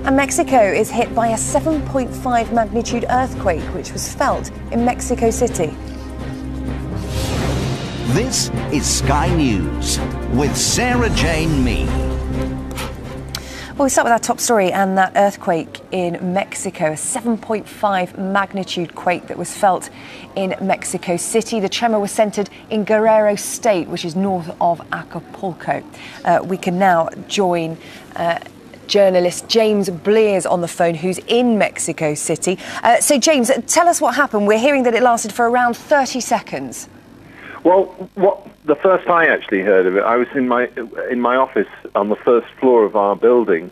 And Mexico is hit by a 7.5 magnitude earthquake, which was felt in Mexico City. This is Sky News with Sarah Jane Mee. Well, we start with our top story and that earthquake in Mexico, a 7.5 magnitude quake that was felt in Mexico City. The tremor was centred in Guerrero state, which is north of Acapulco. We can now join journalist James Blears on the phone, who's in Mexico City. So, James, tell us what happened. We're hearing that it lasted for around 30 seconds. Well, the first I actually heard of it, I was in my office on the first floor of our building,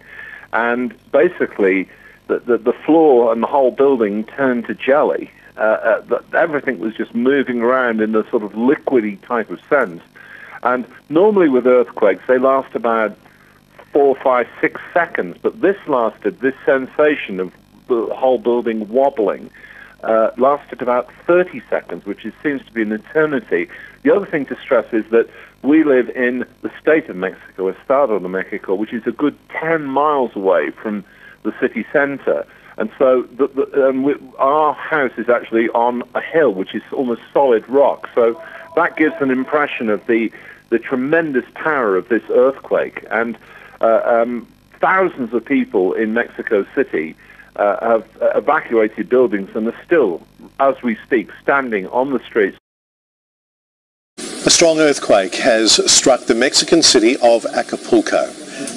and basically the floor and the whole building turned to jelly. Everything was just moving around in a sort of liquidy type of sense. And normally with earthquakes, they last about 4, 5, 6 seconds, but this sensation of the whole building wobbling lasted about 30 seconds, which seems to be an eternity. The other thing to stress is that we live in the state of Mexico, Estado de Mexico, which is a good 10 miles away from the city center. And so our house is actually on a hill, which is almost solid rock. So that gives an impression of the tremendous power of this earthquake. And thousands of people in Mexico City have evacuated buildings and are still, as we speak, standing on the streets. A strong earthquake has struck the Mexican city of Acapulco.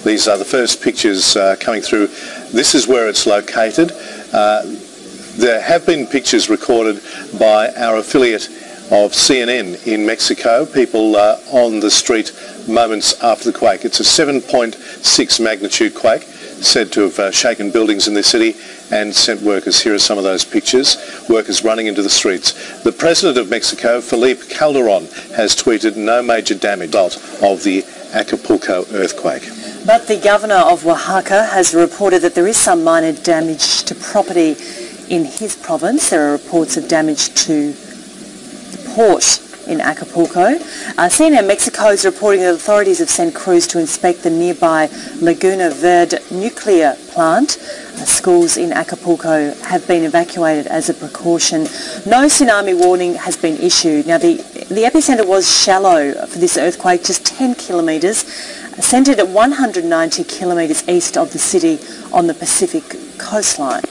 These are the first pictures coming through. This is where it's located. There have been pictures recorded by our affiliate of CNN in Mexico, people on the street moments after the quake. It's a 7.6 magnitude quake, said to have shaken buildings in the city and sent workers. Here are some of those pictures, workers running into the streets. The President of Mexico, Felipe Calderon, has tweeted no major damage of the Acapulco earthquake. But the Governor of Oaxaca has reported that there is some minor damage to property in his province. There are reports of damage to the port in Acapulco. CNN Mexico is reporting that authorities have sent crews to inspect the nearby Laguna Verde nuclear plant. Schools in Acapulco have been evacuated as a precaution. No tsunami warning has been issued. Now, the epicenter was shallow for this earthquake, just 10 kilometres, centred at 190 kilometres east of the city on the Pacific coastline.